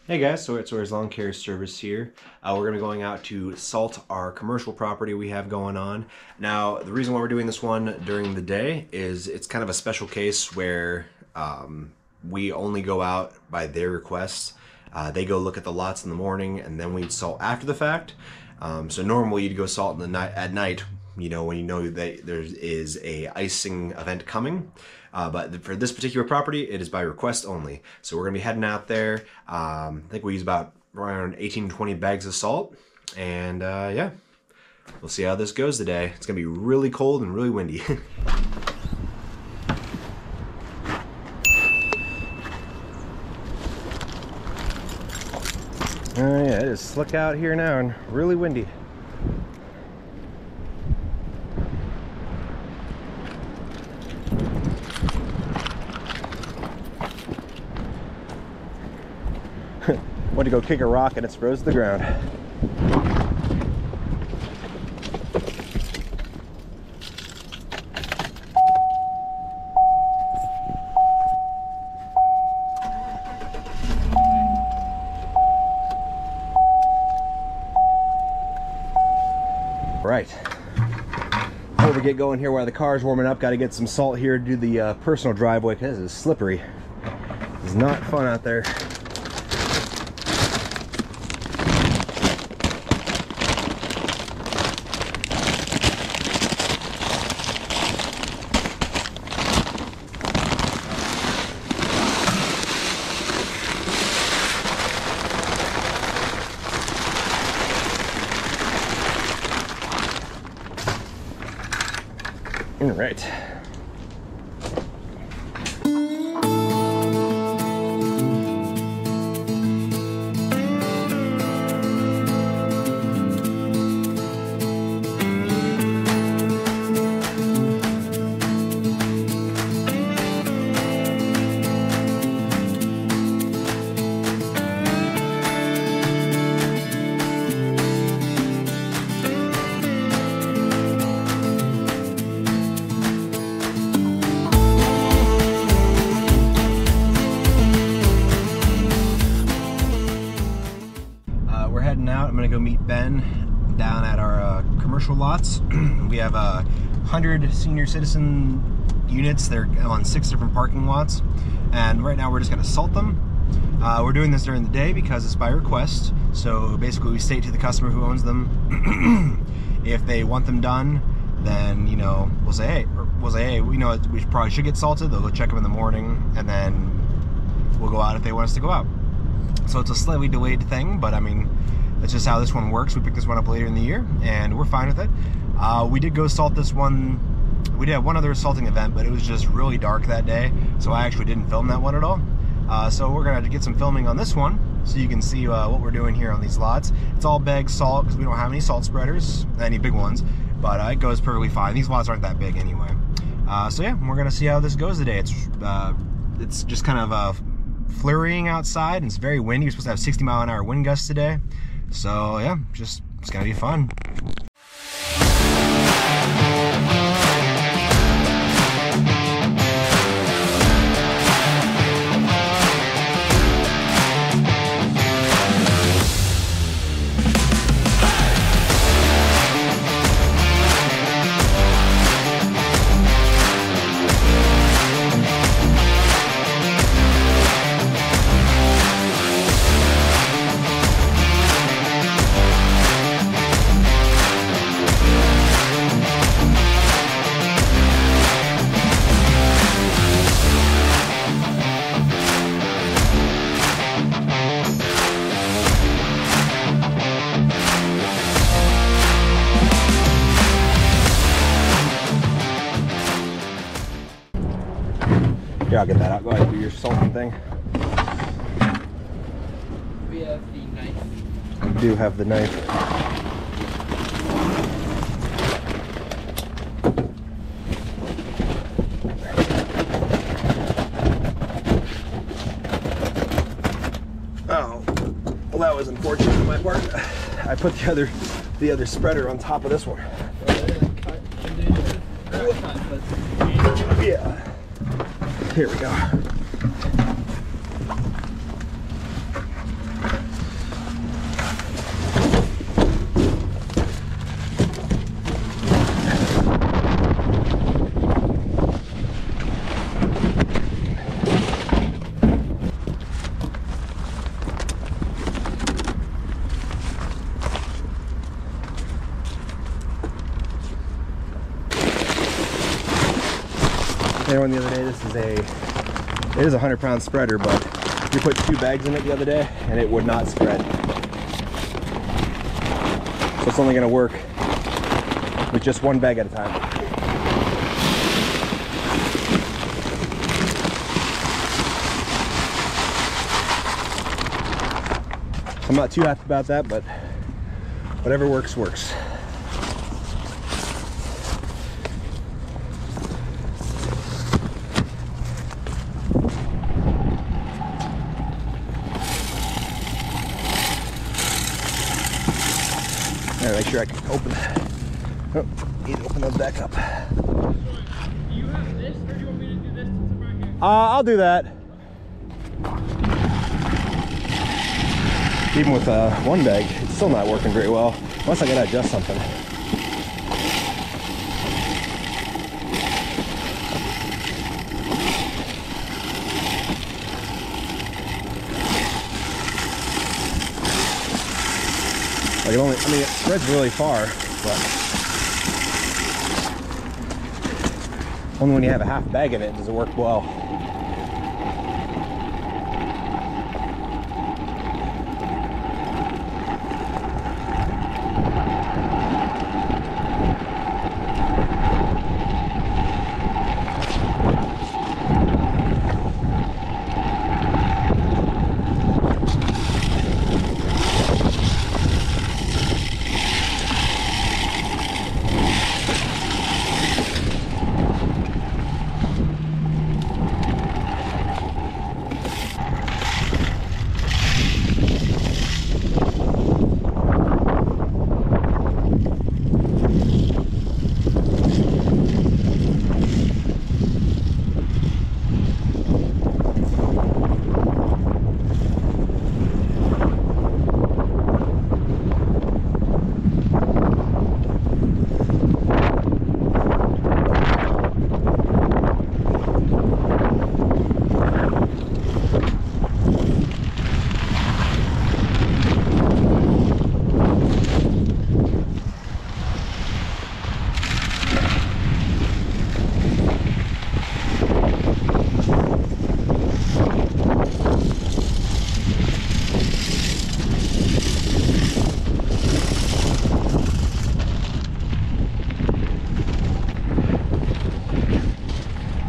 Hey guys, so it's Soar's Lawn Care Service here. We're going to be going out to salt our commercial property we have going on. Now, the reason why we're doing this one during the day is it's kind of a special case where we only go out by their requests. They go look at the lots in the morning and then we salt after the fact. So normally you'd go salt in the night at night, you know, when you know that there is a icing event coming. But for this particular property, it is by request only. So we're gonna be heading out there. I think we use about around 18 to 20 bags of salt. And yeah, we'll see how this goes today. It's gonna be really cold and really windy. Yeah, it is slick out here now and really windy. Went to go kick a rock and it's froze to the ground. Right. Before we get going here while the car's warming up, got to get some salt here to do the personal driveway because it's slippery. It's not fun out there. All right. Out. I'm gonna go meet Ben down at our commercial lots. We have 100 senior citizen units. They're on 6 different parking lots, and right now we're just gonna salt them. We're doing this during the day because it's by request. So basically, we state to the customer who owns them if they want them done. Then we'll say, hey, we know we probably should get salted. They'll go check them in the morning, and then we'll go out if they want us to go out. So it's a slightly delayed thing, but I mean, that's just how this one works. We picked this one up later in the year, and we're fine with it. We did go salt this one. We did have one other salting event, but it was just really dark that day, so I actually didn't film that one at all. So we're gonna have to get some filming on this one, so you can see what we're doing here on these lots. It's all bagged salt because we don't have any salt spreaders, any big ones, but it goes perfectly fine. These lots aren't that big anyway. So yeah, we're gonna see how this goes today. It's just kind of flurrying outside, and it's very windy. We're supposed to have 60-mile-an-hour wind gusts today. So yeah, it's gonna be fun. Yeah, I'll get that out. Go ahead and do your salting thing. We have the knife. We do have the knife. Oh, well, that was unfortunate on my part. I put the other spreader on top of this one. Yeah. Here we go. There one the other day. It is a 100-pound spreader, but you put 2 bags in it the other day and it would not spread. So it's only going to work with just 1 bag at a time. I'm not too happy about that, but whatever works, works. Gotta make sure I can open that. Oh, need to open those back up. Do you have this, or do you want me to do this since I'm right here? I'll do that. Even with 1 bag, it's still not working very well. Unless I gotta adjust something. Like it spreads really far, but only when you have a half bag in it does it work well.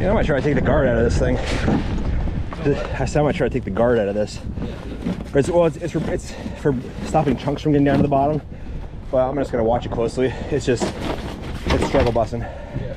I might try to take the guard out of this thing. I said I might try to take the guard out of this. It's for stopping chunks from getting down to the bottom. But I'm just gonna watch it closely. It's struggle busting. Yeah.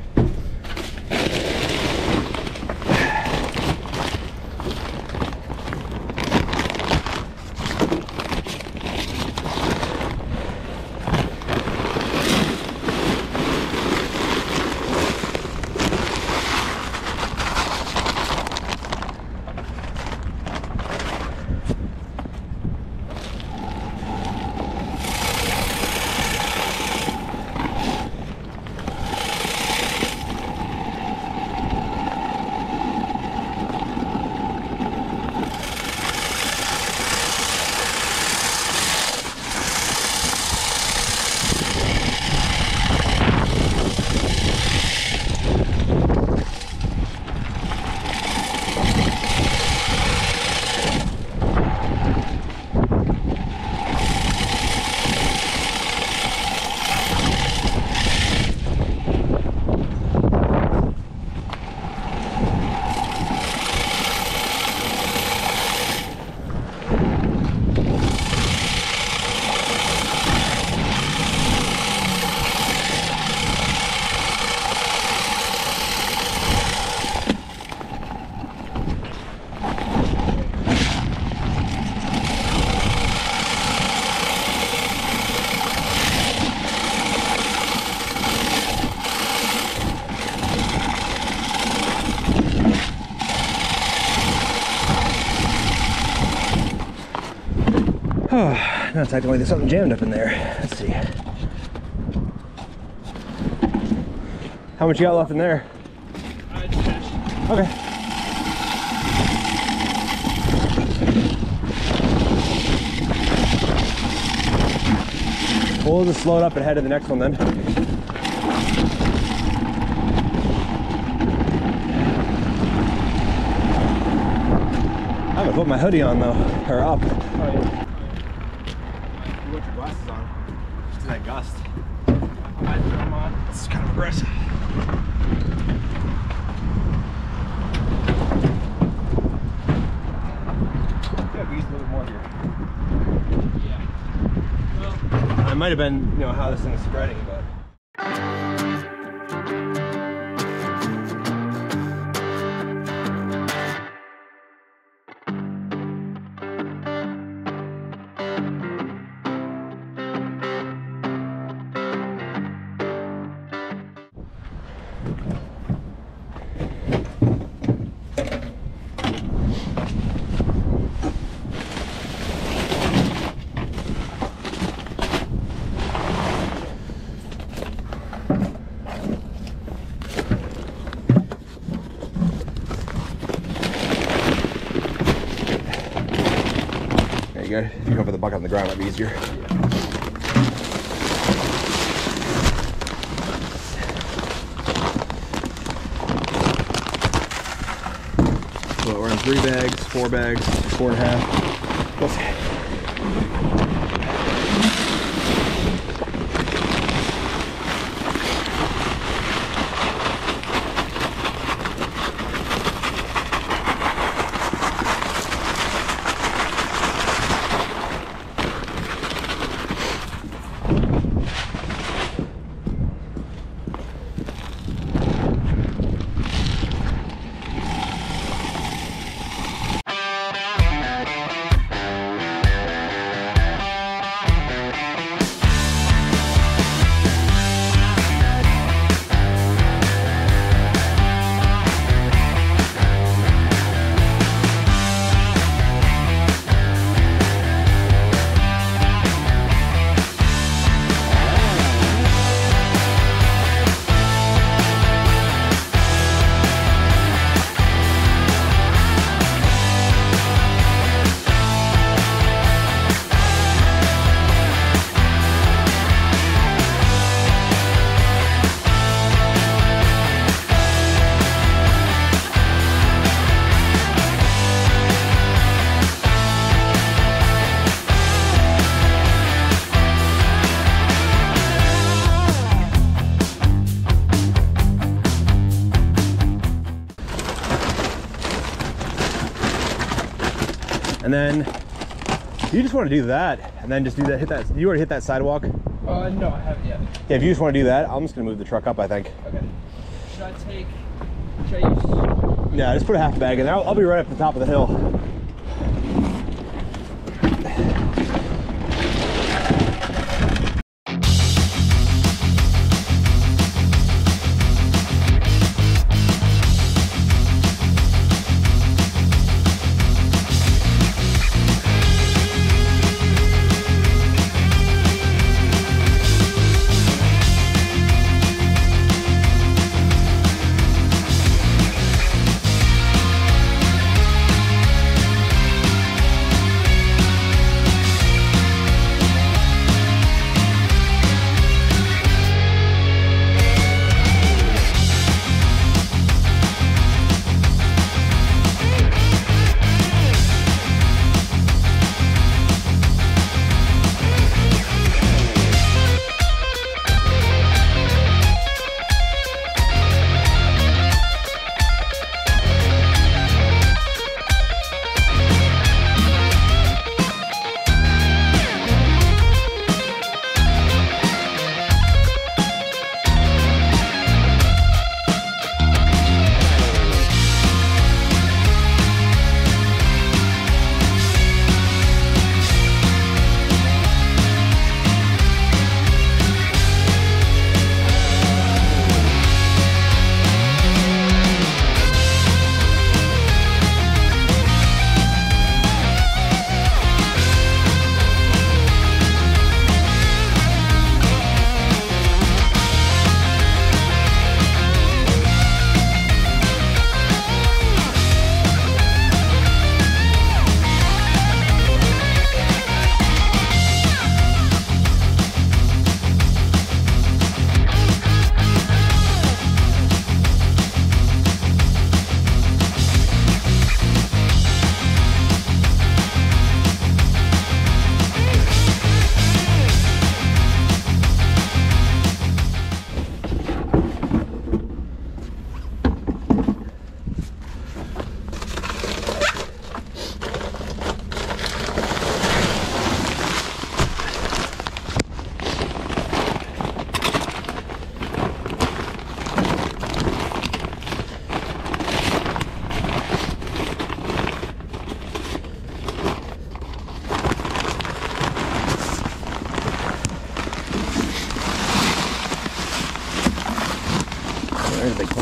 Now it's acting like there's something jammed up in there. Let's see. How much you got left in there? It's finished. Okay. We'll just slow it up and head to the next one then. gotta put my hoodie on though, or up. Oh, yeah. You want your glasses on? Just that gust. I threw them on. It's kind of aggressive. Yeah, we used a little bit more here. Yeah. Well, It might have been, you know, how this thing is spreading, but. There you go. If you go for the bucket on the ground, that'd be easier. Well, we're in 3 bags, 4 bags, 4.5. Let's see. And then you just want to do that, and then just do that. Hit that. You already hit that sidewalk. no, I haven't yet. Yeah, if you just want to do that, I'm just gonna move the truck up, I think. Okay. Should I use? Yeah, just put a half bag in there. I'll be right up the top of the hill.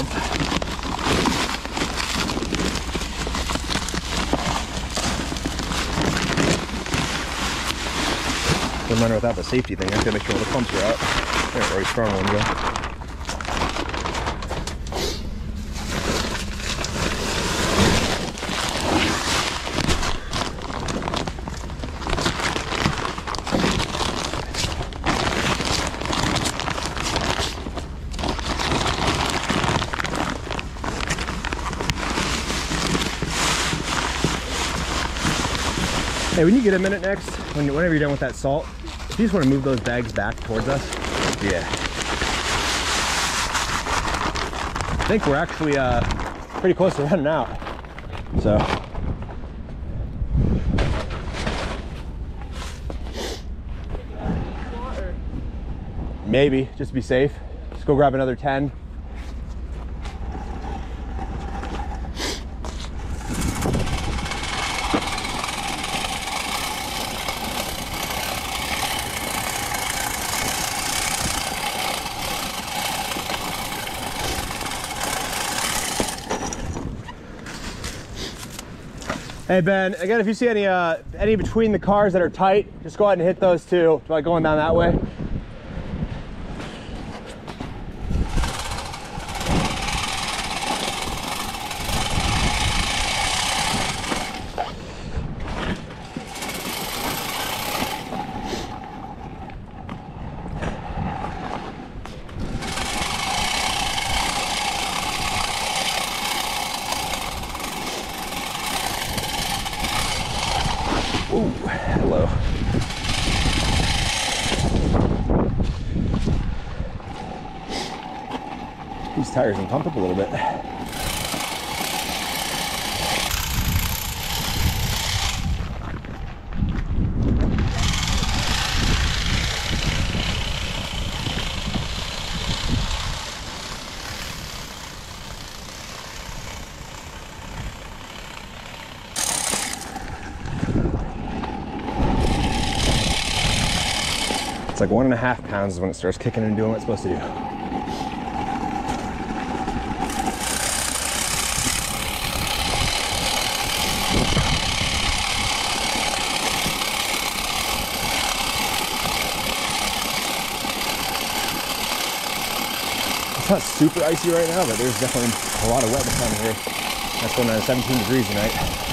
pump. Doesn't matter without the safety thing. I have to make sure all the pumps are out. There, very strong ones though. Hey, when you get a minute next, whenever you're done with that salt, if you just want to move those bags back towards us, yeah. I think we're actually pretty close to running out, so. Maybe, just to be safe. Just go grab another 10. Hey Ben, again, if you see any between the cars that are tight, just go ahead and hit those too, like going down that way. Ooh, hello. These tires can pump up a little bit. It's like 1.5 pounds is when it starts kicking and doing what it's supposed to do. It's not super icy right now, but there's definitely a lot of wetness on here. That's going on 17 degrees tonight.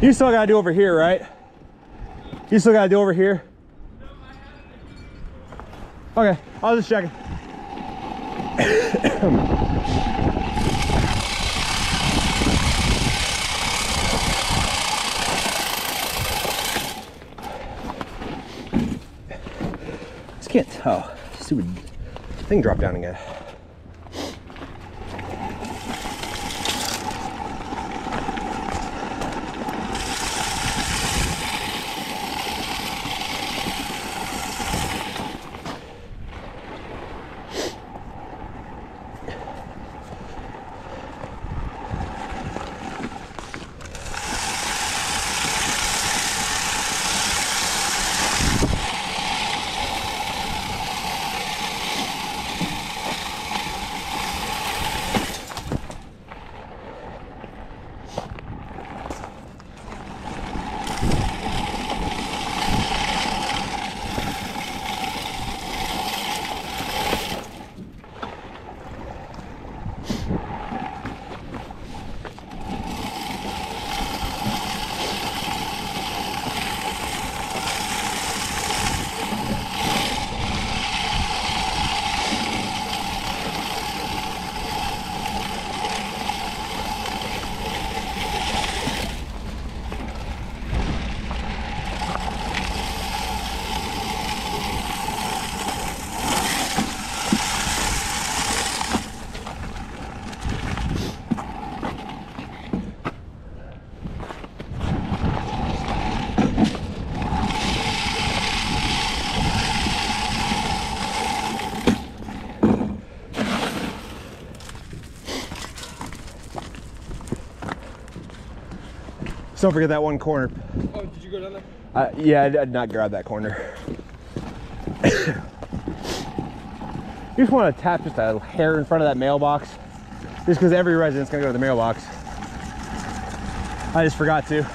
You still gotta do over here, right? You still gotta do over here? Okay, I'll just check it. Just can't tell. Stupid thing dropped down again. Just don't forget that one corner. Oh, did you go down there? Yeah, I did not grab that corner. You just want to tap just a hair in front of that mailbox. Just because every resident's gonna go to the mailbox. I just forgot to.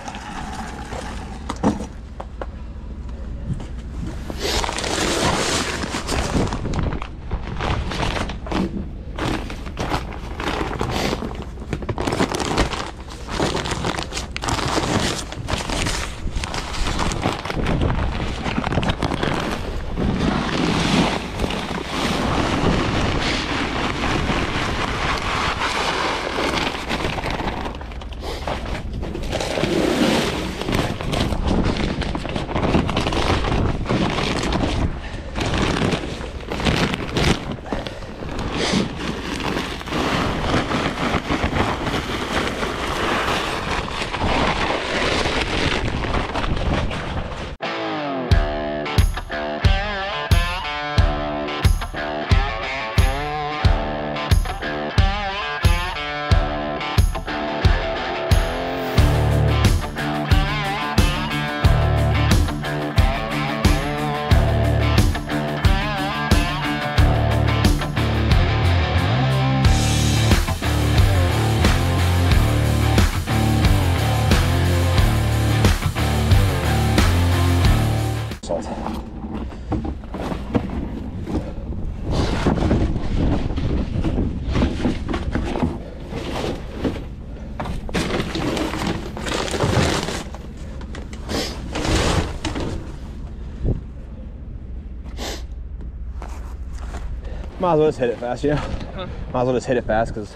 Might as well just hit it fast, you know? Huh? Might as well just hit it fast, because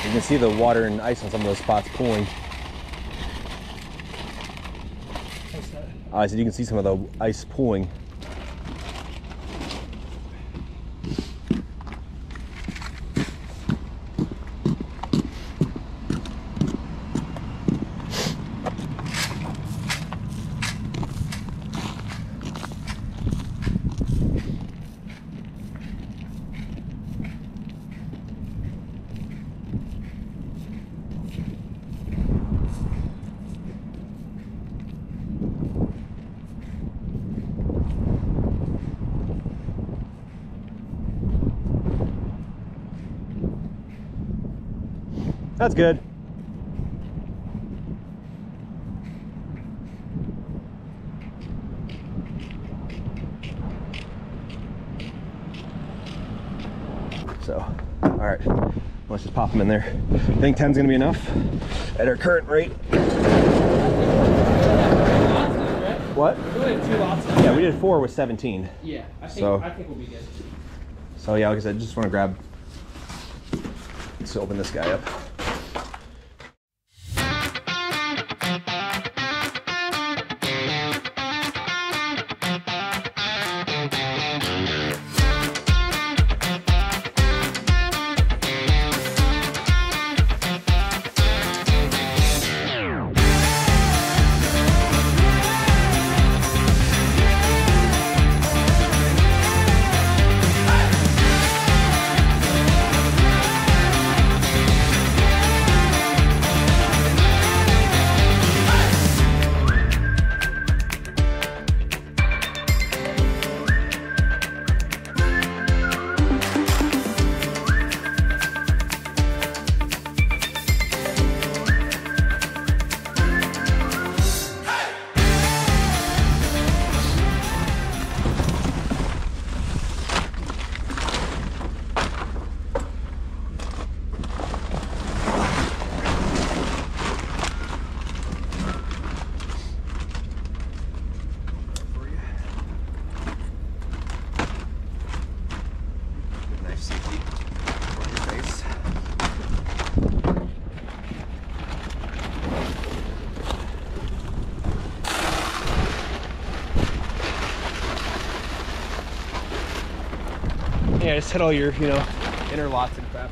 you can see the water and ice on some of those spots pooling. What's that? I said you can see some of the ice pooling. That's good. So, all right, let's just pop them in there. I think 10's gonna be enough at our current rate. What? We only have 2 lots. Yeah, we did 4 with 17. Yeah, I think we'll be good. So yeah, like I said, just want to grab. Let's open this guy up. Yeah, just hit all your, you know, inner lots and crap.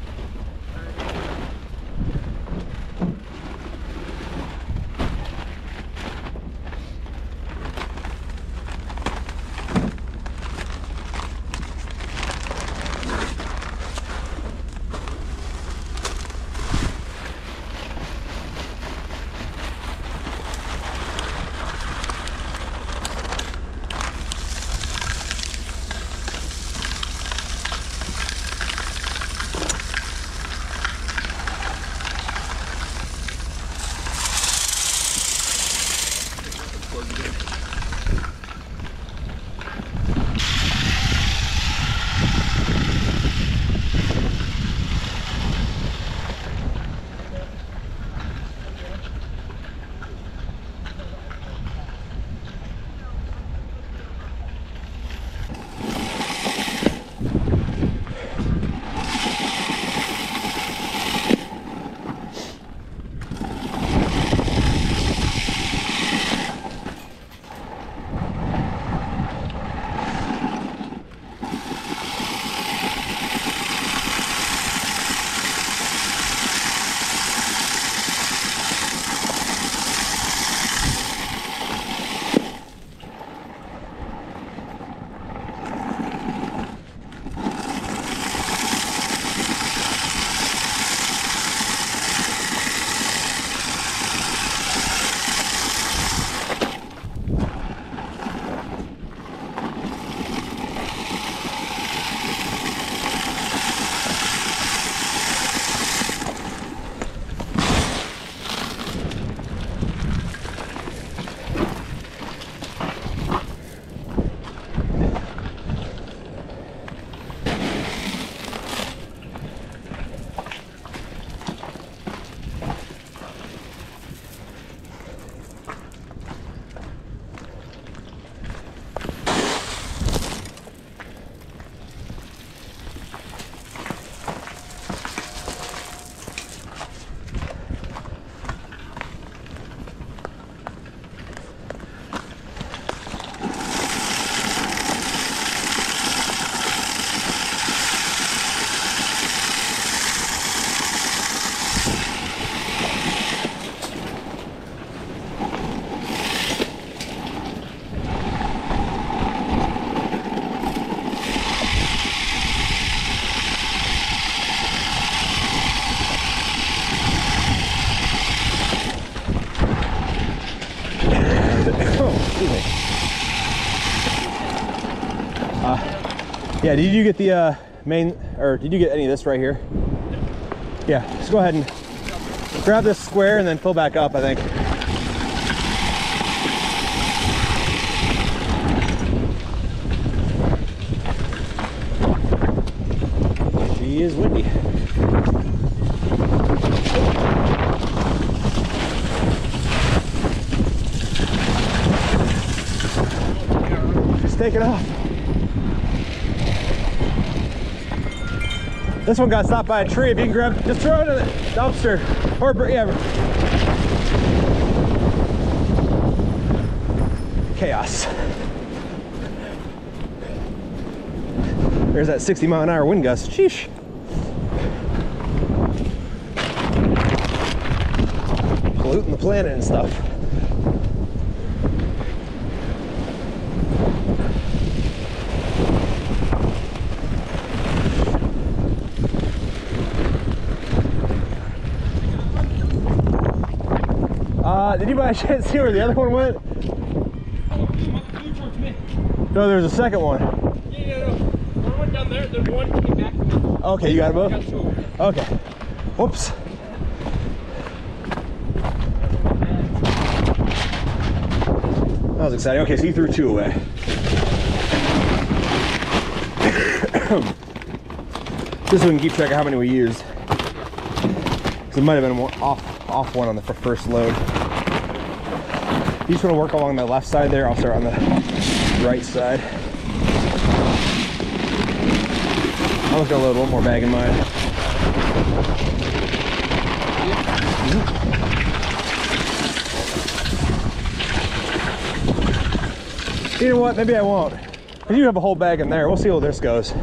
Yeah, did you get the main, or did you get any of this right here? Yeah, just go ahead and grab this square and then fill back up, I think. She is windy. Just take it off. This one got stopped by a tree. If you can grab, just throw it in the dumpster. Or, yeah. Chaos. There's that 60-mile-an-hour wind gust. Sheesh. Polluting the planet and stuff. Did you by a chance see where the other one went? No, there's a second one. Yeah, no. One went down there, then one came back to me. Okay, you got it both? Got two of them. Okay. Whoops. That was exciting. Okay, so you threw two away. Just so we can keep track of how many we used. Because it might have been one off one on the first load. You just want to work along the left side there. I'll start on the right side. I was gonna load one more bag in mine. You know what? Maybe I won't. Because you have a whole bag in there. We'll see how this goes.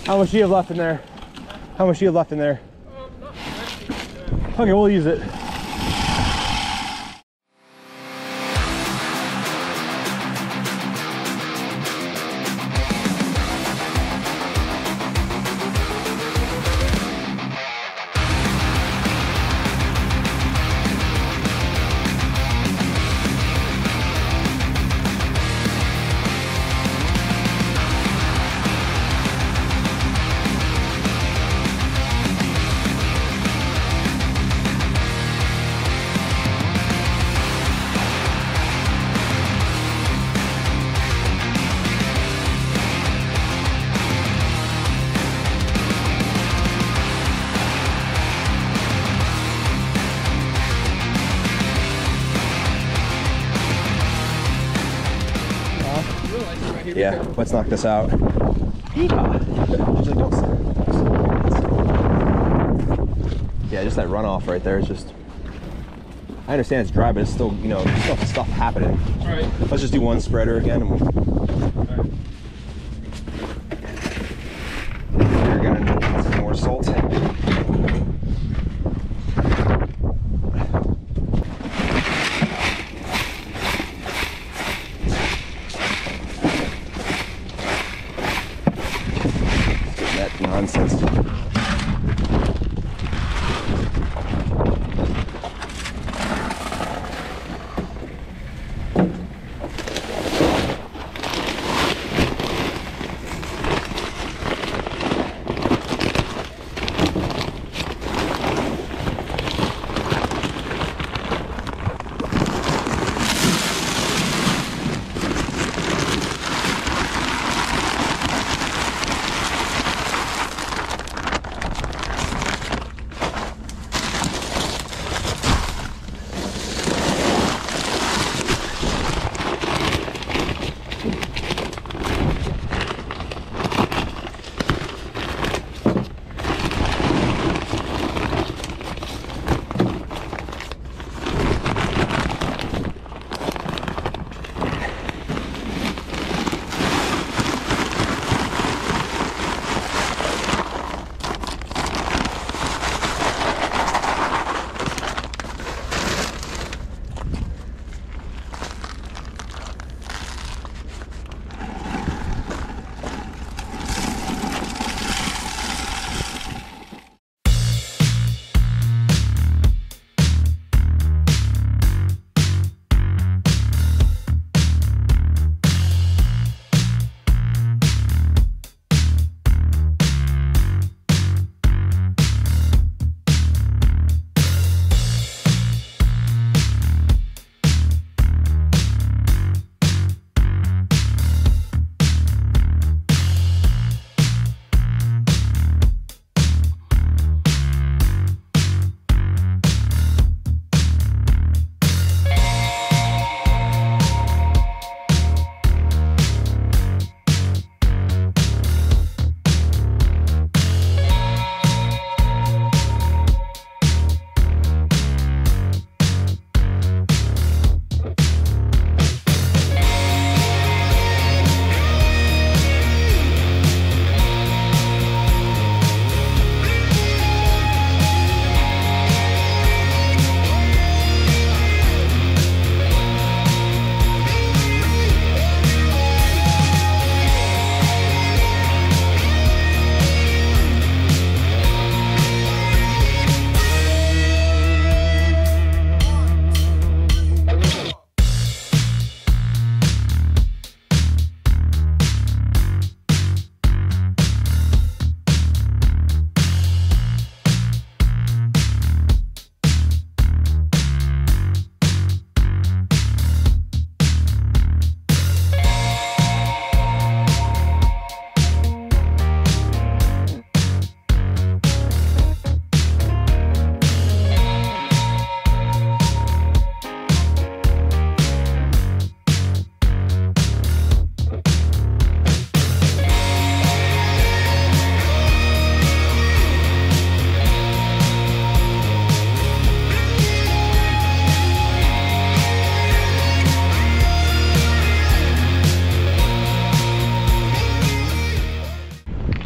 How much do you have left in there? How much do you have left in there? Okay, we'll use it. Yeah, let's knock this out. Yeah, just that runoff right there is just, I understand it's dry, but it's still, you know, still stuff happening. All right. Let's just do one spreader again. And we're gonna need some more salt. nonsense.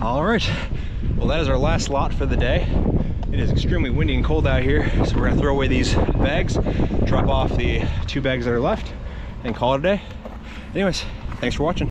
Alright, well that is our last lot for the day. It is extremely windy and cold out here, so we're gonna throw away these bags, drop off the 2 bags that are left, and call it a day. Anyways, thanks for watching.